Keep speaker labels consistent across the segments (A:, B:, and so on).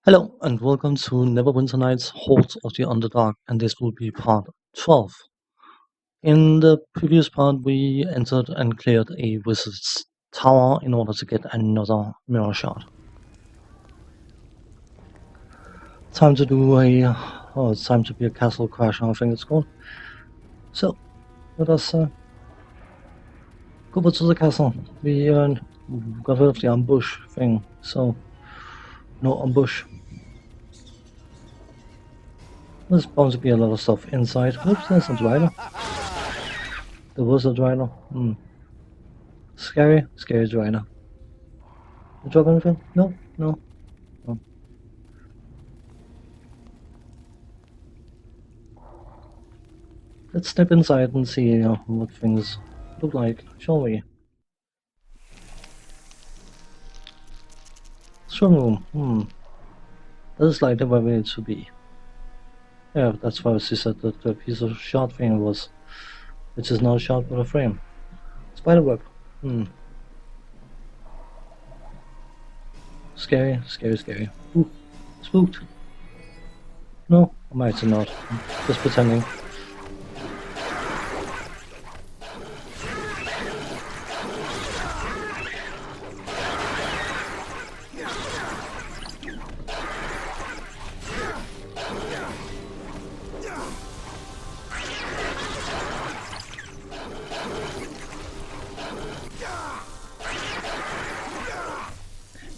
A: Hello and welcome to Neverwinter Night's Hordes of the Underdark, and this will be part 12. In the previous part, we entered and cleared a wizard's tower in order to get another mirror shard. Time to do it's time to be a castle crasher, I think it's called. So, let us go over to the castle. We got rid of the ambush thing, so no ambush. There's bound to be a lot of stuff inside. Oops, there's a driver. There was a driver. Scary driver. You drop anything? No. Let's step inside and see what things look like, shall we? Strong room. That is like the way it should be. Yeah, that's why she said that the piece of shard thing was, which is not a shard but a frame. Spiderweb. Scary. Ooh, spooked. No, I'm actually not. I'm just pretending.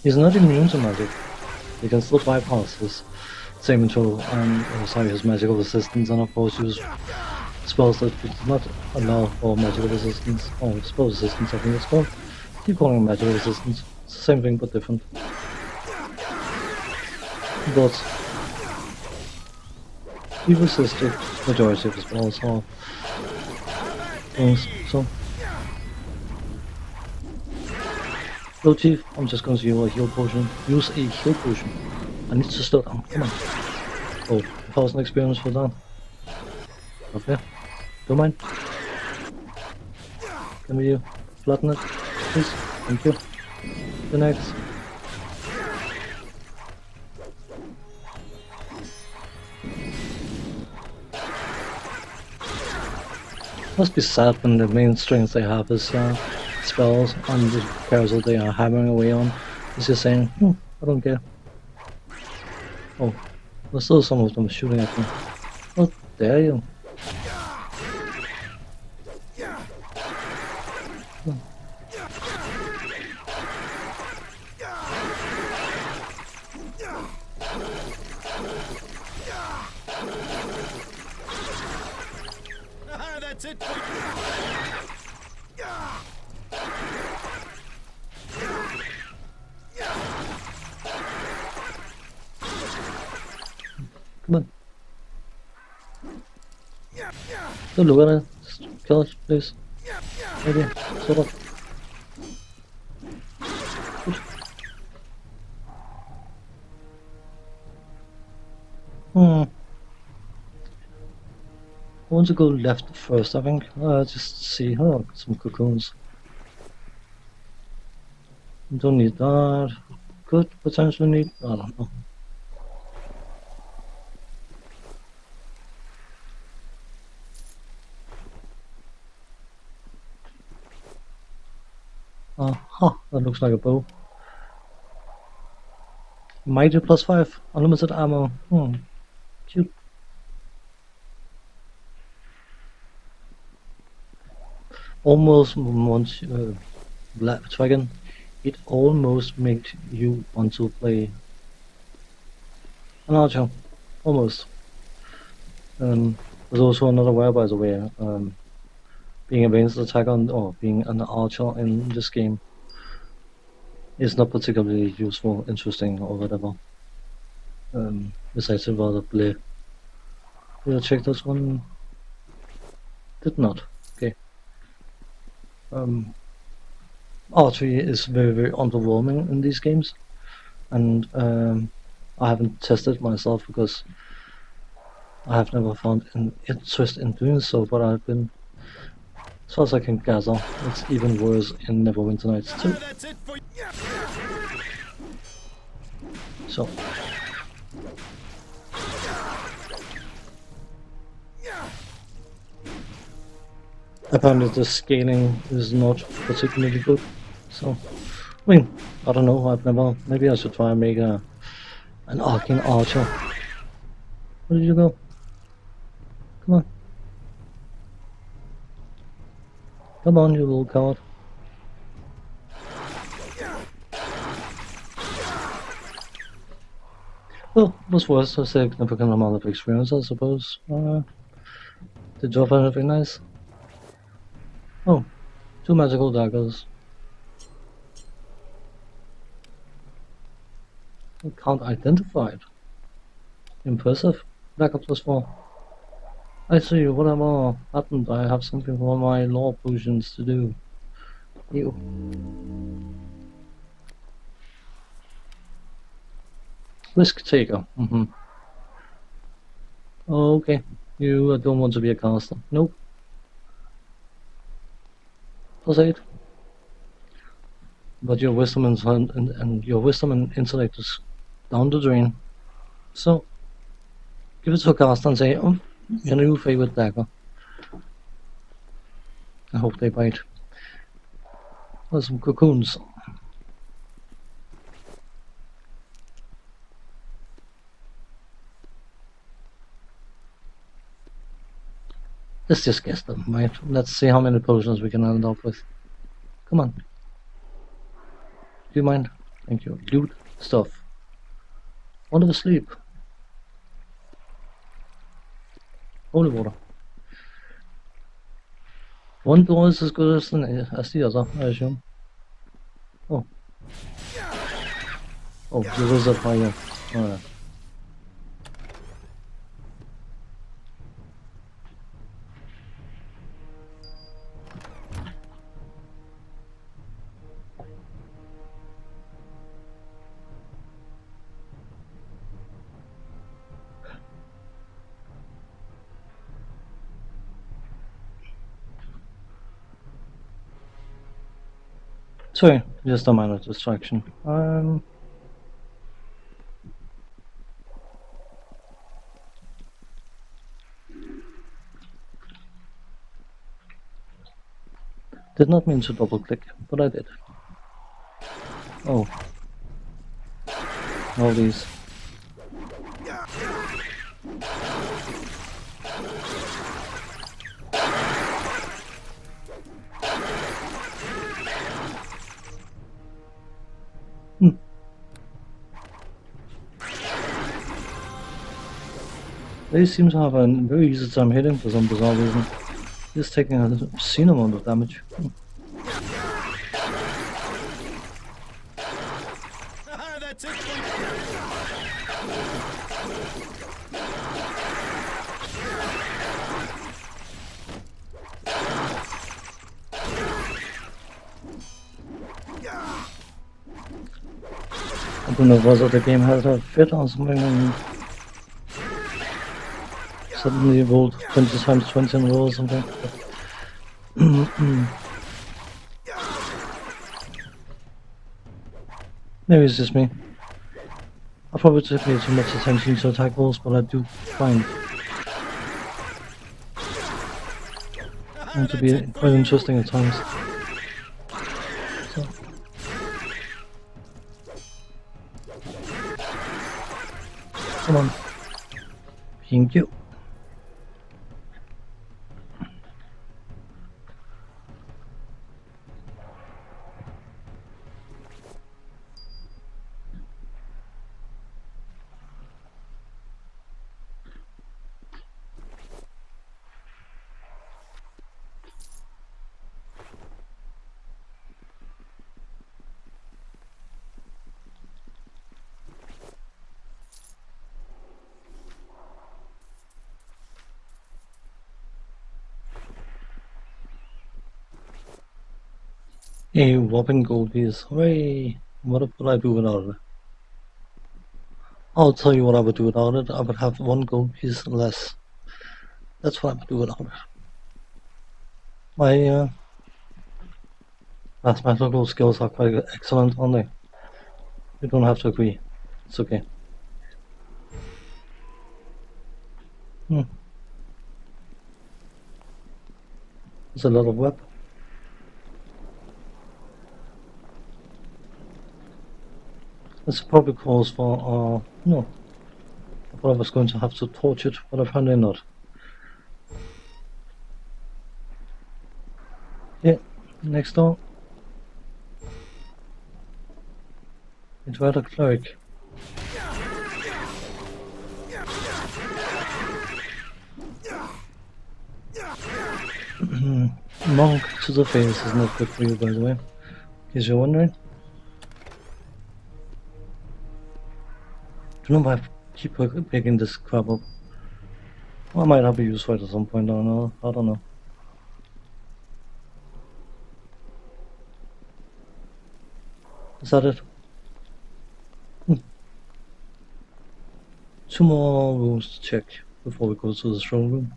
A: He's not immune to magic. He can still bypass his saving throw and his magical resistance, and of course use spells that do not allow for magical resistance, or spell resistance I think it's called. Keep calling it magical resistance. It's the same thing but different. But he resisted majority of the spells or things, so Hello Chief, I'm just going to use a heal potion. Use a heal potion. I need to slow down, come on. Oh, 1,000 experience for that. Not fair. Don't mind. Can we flatten it, please? Thank you. The next. Must be sad when the main strength they have is spells and the carousel they are hammering away on. It's just saying, I don't care. Oh, there's still some of them shooting at me. How dare you?
B: That's it.
A: Come on. Don't look at it. Just kill it, please. Maybe. Sort of. I want to go left first, I think. Just see. Oh, some cocoons. Don't need that. Could potentially need. I don't know. That looks like a bow. Mighty +5. Unlimited ammo. Cute. Almost once Black Dragon, it almost makes you want to play an archer. Almost. There's also another way, by the way. Being a ranged attacker or being an archer in this game is not particularly useful, interesting, or whatever. It's actually rather bleh. Did I check this one? Did not. Okay. Archery is very underwhelming in these games, and I haven't tested myself because I have never found an interest in doing so, but I've been, as far as I can gather, it's even worse in Neverwinter Nights 2. So, Apparently the scaling is not particularly good. So, I mean, I don't know, I've never, maybe I should try and make an arcane archer. Where did you go? Come on. Come on, you little coward. Well, it was worth a significant amount of experience, I suppose. Did you find anything nice? Oh, 2 magical daggers. I can't identify it. Impressive. Dagger +4. I see, whatever happened, I have something for my law potions to do. You. Risk taker. Okay. You don't want to be a caster. Nope. +8. But your wisdom and your wisdom and intellect is down the drain. So give it to a caster and say, oh, your new favorite dagger. I hope they bite. There's some cocoons. Let's just guess them, right? Let's see how many potions we can end up with. Come on. Do you mind? Thank you. Loot stuff. Wonderful sleep. Holy water. One door is as good as the other, I assume. Oh. Oh, the wizard fire. Alright. Sorry, just a minor distraction. Did not mean to double click, but I did. Oh. All these. They seem to have a very easy time hitting for some bizarre reason. Just taking a obscene amount of damage.
B: That's it.
A: I don't know if was the game had a fit or something and suddenly rolled 20 times 20 in a row or something. Maybe it's just me. I probably took way too much attention to attack rolls, but I do find them to be quite interesting at times. So. Come on. Thank you. A whopping gold piece. Hooray! What would I do without it? I'll tell you what I would do without it. I would have 1 gold piece less. That's what I would do without it. My mathematical skills are quite excellent, aren't they? You don't have to agree. It's okay. There's a lot of web. This probably calls for, no. I thought I was going to have to torch it, but apparently not. Yeah, next door. It's rather cleric. Monk to the face is not good for you, by the way, in case you're wondering. Do you know why I keep picking this crap up? I might have a use for it at some point, I don't know. Is that it? 2 more rooms to check before we go to the throne room.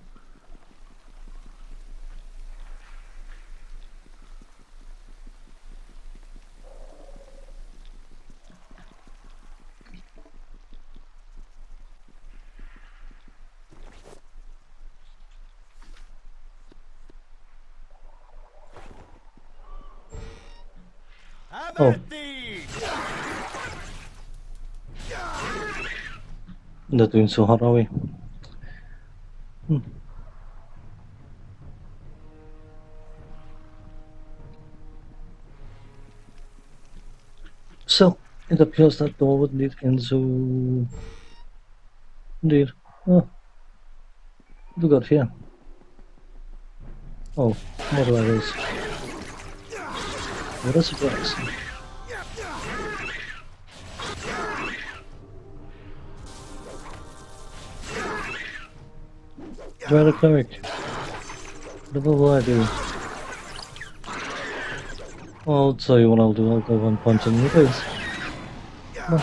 A: Oh. Not doing so hot, are we? So, it appears that door would lead into... Indeed. Oh. What do we got here? Oh, more drivers. What a surprise. Driver cleric. What will I do? I'll tell you what I'll do. I'll go and punch him in the face. No.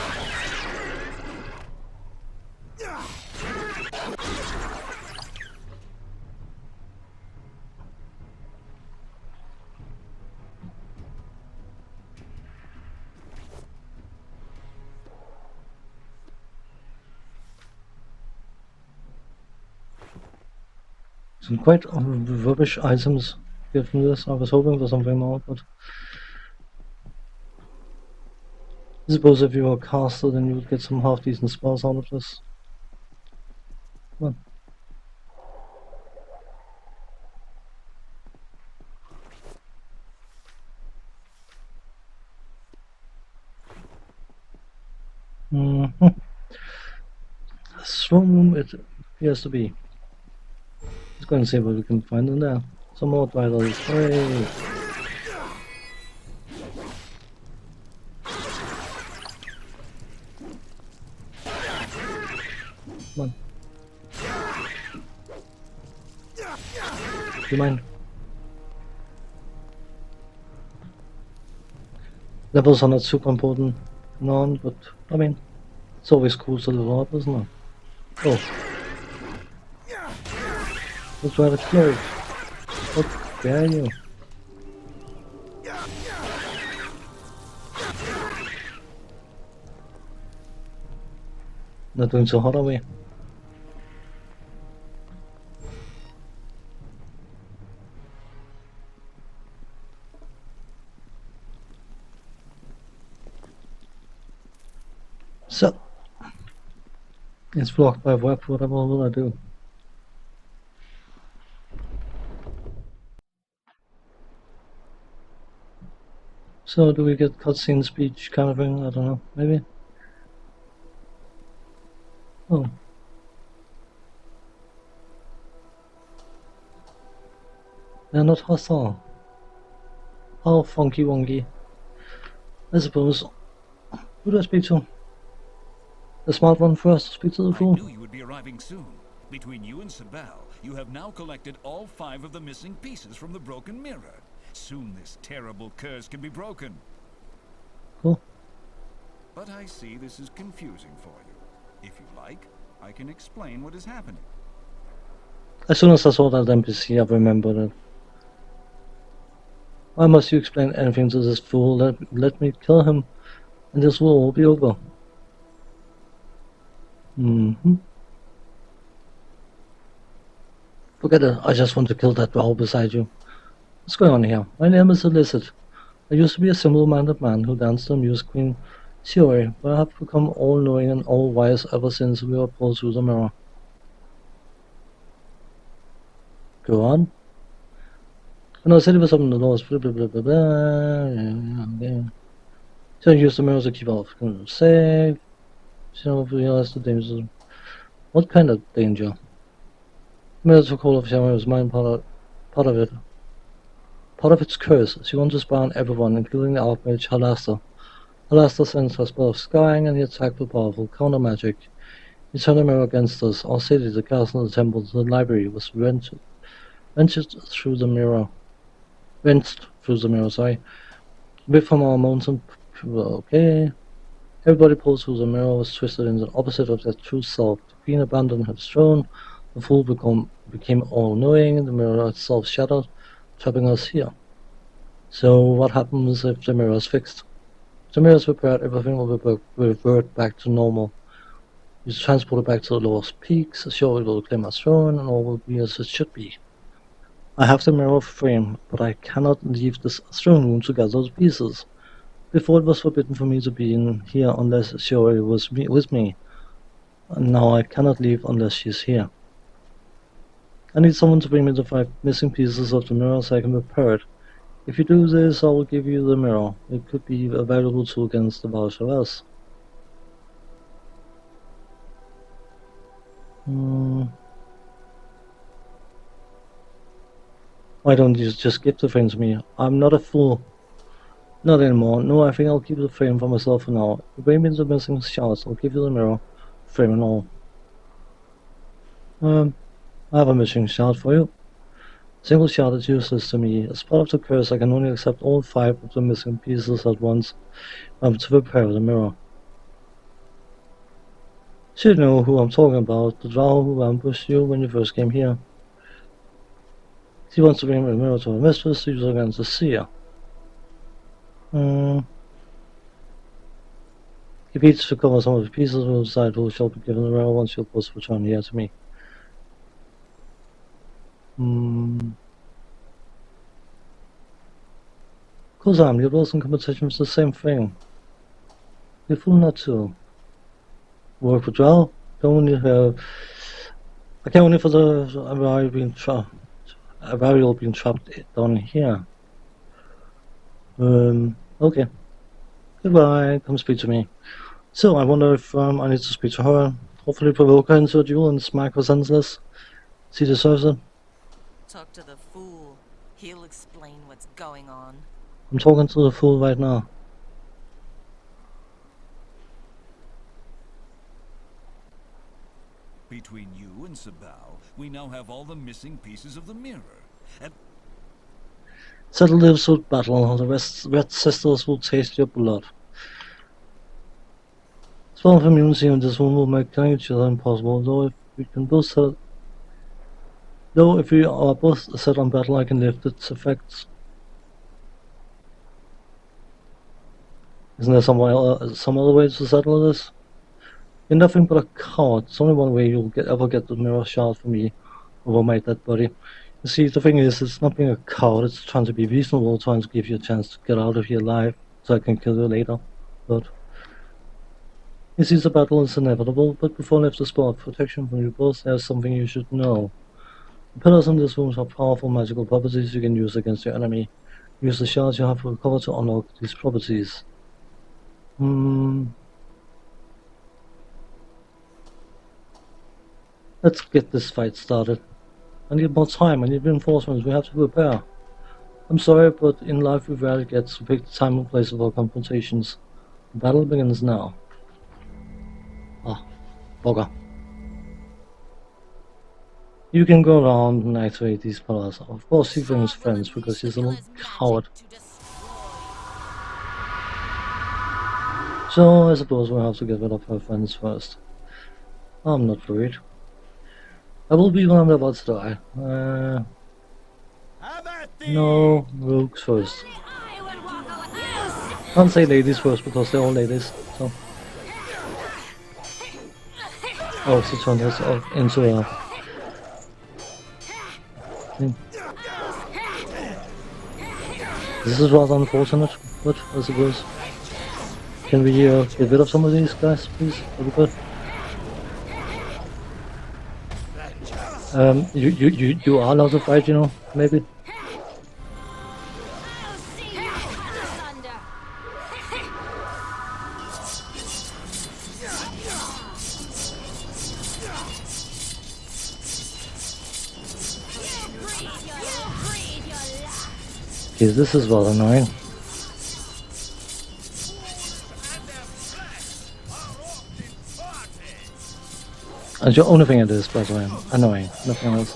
A: Some quite rubbish items here from this. I was hoping for something more, but I suppose if you were a caster, then you would get some half-decent spells out of this. Come on. Throne room it appears to be. Let's go and see what we can find in there. Some more vitals. Hooray! Come on. Do you mind? Levels are not super important, none, but I mean, it's always cool to level up, isn't it? Oh. Let's try the cleric. What dare you? Not doing so hot, are we? So, it's blocked by web, whatever will I do? So, do we get cutscene speech kind of thing? I don't know, maybe? Oh. They're not hostile. How funky wonky. I suppose. Who do I speak to? The smart one first, speak to the fool.
B: I knew you would be arriving soon. Between you and Sabal, you have now collected all 5 of the missing pieces from the broken mirror. Soon this terrible curse can be broken.
A: Cool.
B: But I see this is confusing for you. If you like, I can explain what is happening.
A: As soon as I saw that NPC, I remembered it. Why must you explain anything to this fool? Let me kill him, and this will all be over. Forget it, I just want to kill that drow beside you. What's going on here? My name is Illicit. I used to be a simple-minded man who danced to amuse Queen Shiori, but I have become all-knowing and all-wise ever since we were pulled through the mirror. Go on. And I said it was something the laws, blah blah blah blah blah. Yeah. So I use the mirror to keep off safe. So I realized the dangers. What kind of danger? The mirror took hold of Shiori's mind, part of it. Part of its curse. She wanted to spy on everyone, including the Archmage Halasta. Halasta sends her spell of scrying and he attacked with powerful counter magic. He turned the mirror against us. Our city, the castle, the temple, the library was wrenched through the mirror. Sorry. A bit from our mountain. Okay. Everybody pulled through the mirror was twisted in the opposite of their true self. The queen abandoned her throne. The fool became all-knowing. The mirror itself shattered, trapping us here. So what happens if the mirror is fixed? If the mirror is repaired, everything will revert back to normal. He's transported back to the lowest peaks, Shiori will claim her throne, and all will be as it should be. I have the mirror frame, but I cannot leave this throne room to gather the pieces. Before it was forbidden for me to be in here unless Shiori was with me, and now I cannot leave unless she's here. I need someone to bring me the 5 missing pieces of the mirror so I can repair it. If you do this, I will give you the mirror. It could be a valuable tool against the Valsharas. Why don't you just give the frame to me? I'm not a fool. Not anymore. No, I think I'll keep the frame for myself for now. If you bring me the missing shards, I'll give you the mirror, frame and all. I have a missing shard for you. A single shard is useless to me. As part of the curse, I can only accept all 5 of the missing pieces at once. To repair the mirror. So you know who I'm talking about, the drow who ambushed you when you first came here. She wants to bring the mirror to her mistress to use against the seer. He needs to recover some of the pieces and will decide who shall be given the mirror once you'll post return here to me. Kozam, you're both in competition for the same thing. You're fool not to. Work for drow? Only I can only for the Ariel being trapped down here. Okay. Goodbye, come speak to me. So, I wonder if I need to speak to her. Hopefully provoke her into a duel and smack her senseless. She deserves it.
C: Talk to the fool. He'll explain what's going on.
A: I'm talking to the fool right now.
B: Between you and Sabal, we now have all the missing pieces of the mirror. And
A: Settle this with battle, the Red Sisters will taste your blood. Spell of immunity in this one will make killing each other impossible, though if we are both set on battle, I can lift its effects. Isn't there some other way to settle this? You're nothing but a coward. It's only one way you'll ever get the mirror shard from me over my dead body. You see, the thing is, it's not being a coward, it's trying to be reasonable, trying to give you a chance to get out of here alive, so I can kill you later. But you see, the battle is inevitable, but before I lift the spell of protection from you both, there's something you should know. The pillars in this room have powerful magical properties you can use against your enemy. Use the shards you have recovered to unlock these properties. Let's get this fight started. I need more time, I need reinforcements, we have to prepare. I'm sorry, but in life we rarely get to pick the time and place of our confrontations. The battle begins now. Ah, bugger. You can go around and activate these pillars. Of course he brings friends because he's a little coward. So I suppose we'll have to get rid of her friends first. I'm not worried. I will be when I'm about to die. No, rogues first. Can't say ladies first because they're all ladies, so. Oh, she turned herself into a thing. This is rather unfortunate, but I suppose. Can we get rid of some of these guys, please? That'd be good. You are allowed to fight, you know, maybe.
D: I'll see you cut asunder. You breathe your last.
A: Okay, this is rather annoying. And the only thing it is, by the way, annoying, nothing else.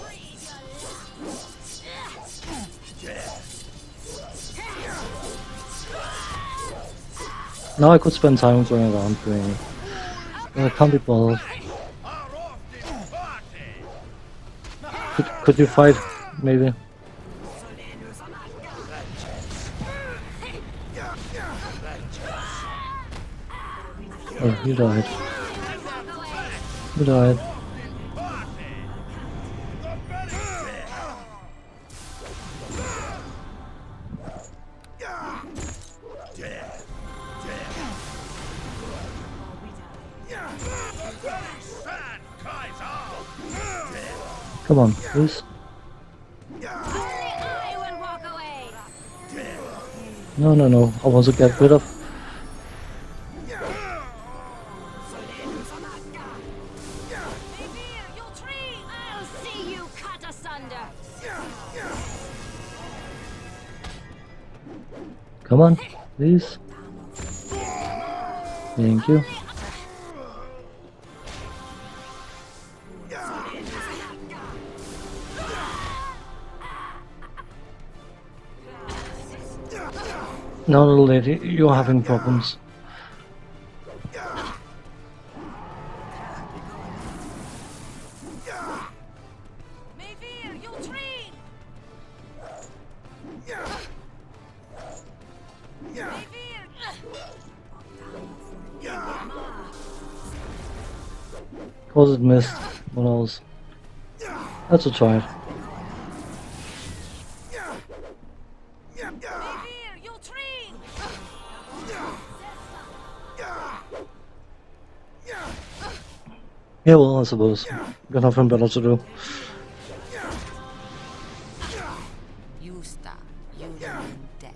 A: Now I could spend time going around doing it. I can't be bothered. Could you fight, maybe? Oh, you died. You died. Come on, please.
D: I will walk away.
A: No. I want to get rid of.
D: I'll see you cut asunder.
A: Come on, please. Thank you. Now, little lady, you're having problems.
C: Mayvir, you'll train! Mayvir!
A: Cause it missed. What else? That's a try.
C: Mayvir, you'll train!
A: Yeah, well, I suppose. Got nothing better to do.
C: Yusta, Union death.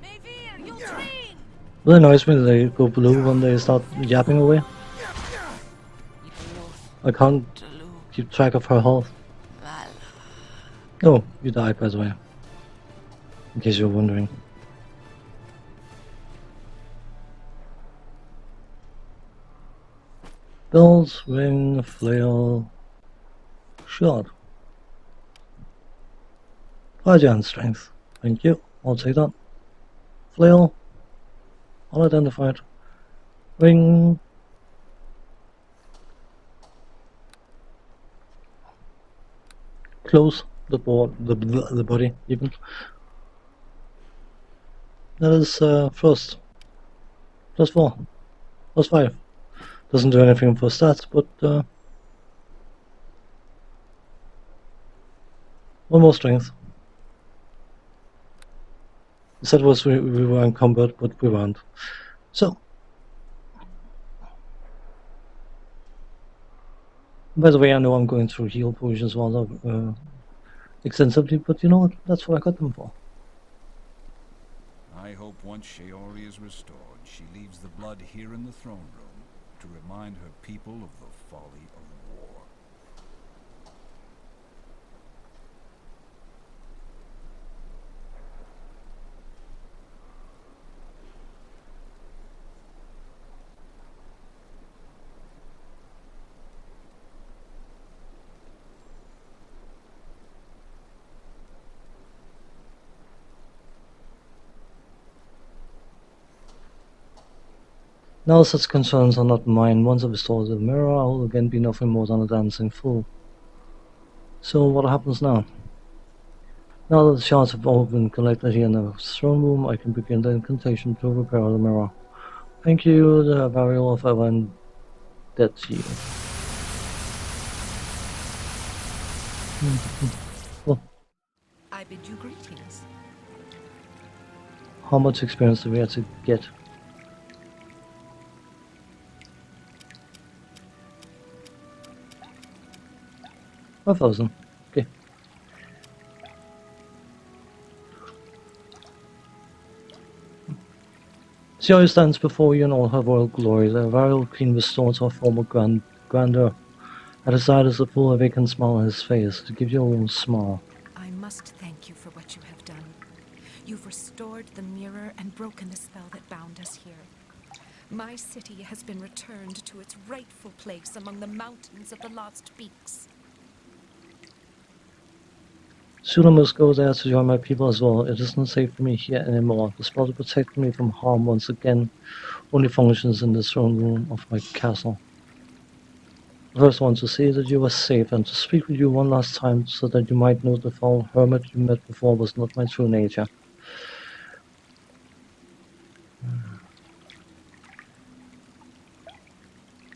C: Mayvir, you'll train!
A: It annoys me that they go blue when they start yapping away. I can't keep track of her health. Oh, you died, by the way. In case you're wondering. Belt, ring, flail, shot. 5 and strength. Thank you. I'll take that. Flail. Unidentified. Ring. Close the board, the body even. That is first. +4. +5. Doesn't do anything for stats, but one more strength. The set was we were in combat, but we weren't. So, by the way, I know I'm going through heal potions rather extensively, but you know what? That's what I got them for.
B: I hope once Shaori is restored, she leaves the blood here in the throne room to remind her people of the folly of war.
A: Now such concerns are not mine. Once I restore the mirror, I will again be nothing more than a dancing fool. So what happens now? Now that the shards have all been collected here in the throne room, I can begin the incantation to repair the mirror. Thank you, the burial of Evan Dead to you.
E: I bid you greetings.
A: How much experience do we have to get? $5,000. Okay. She stands before you in all her royal glory, the royal queen restored to her former grandeur. At his side is a full vacant smile on his face, to give you a little smile.
E: I must thank you for what you have done. You've restored the mirror and broken the spell that bound us here. My city has been returned to its rightful place among the mountains of the Lost Peaks.
A: Soon I must go there to join my people as well. It isn't safe for me here anymore. The spell to protect me from harm once again only functions in the throne room of my castle. I first want to say that you were safe and to speak with you one last time so that you might know the foul hermit you met before was not my true nature.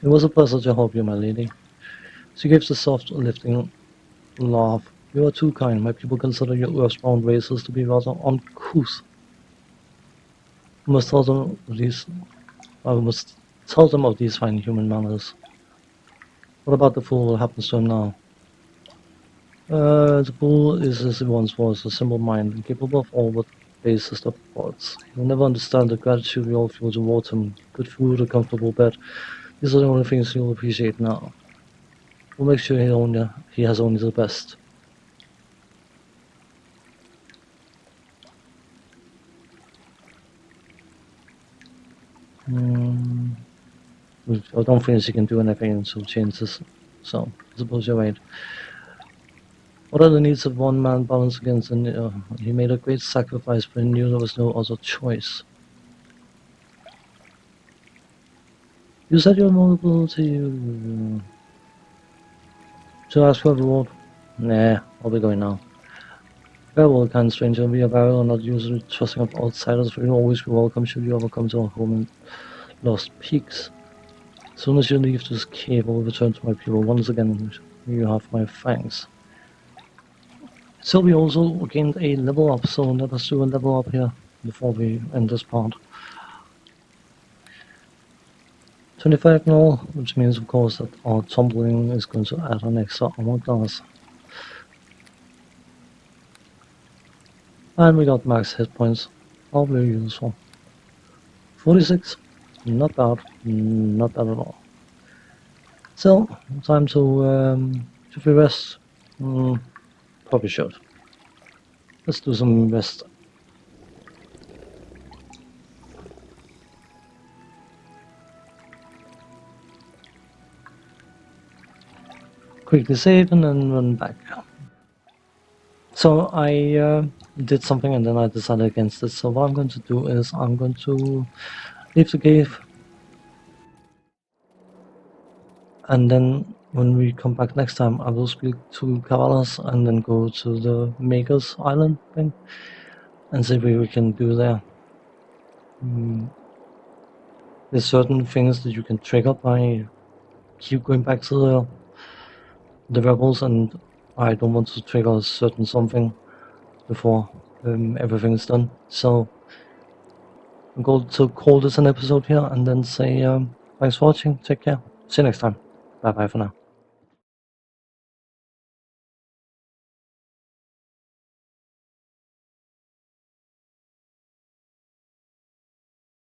A: It was a pleasure to help you, my lady. She gives a soft, lifting laugh. You are too kind. My people consider your earthbound races to be rather uncouth. I must tell them of these fine human manners. What about the fool? What happens to him now? The fool is as he once was, a simple mind, incapable of all but basest of thoughts. He'll never understand the gratitude we all feel towards him. Good food, a comfortable bed. These are the only things he'll appreciate now. We'll make sure he has only the best. I don't think she can do anything to change this, so I suppose you're right. What are the needs of one man balanced against another? He made a great sacrifice, but he knew there was no other choice. You said you're vulnerable to ask for a reward? Nah, I'll be going now. Farewell, kind stranger. We are not usually trusting of outsiders, but you'll always be welcome should you ever come to our home in Lost Peaks. As soon as you leave this cave, I will return to my people. Once again, you have my thanks. So we also gained a level up, so let us do a level up here before we end this part. 25 now, which means of course that our tumbling is going to add an extra armor class. And we got max hit points, probably useful. 46, not bad at all. So, time to should we rest? Probably should. Let's do some rest. Quickly save and then run back. So I did something and then I decided against it. So what I'm going to do is I'm going to leave the cave. And then when we come back next time, I will speak to Cavalas and then go to the Maker's Island thing and see what we can do there. There's certain things that you can trigger by keep going back to the rebels, and I don't want to trigger a certain something before everything is done. So I'm going to call this an episode here and then say thanks for watching, take care, see you next time, bye bye for now.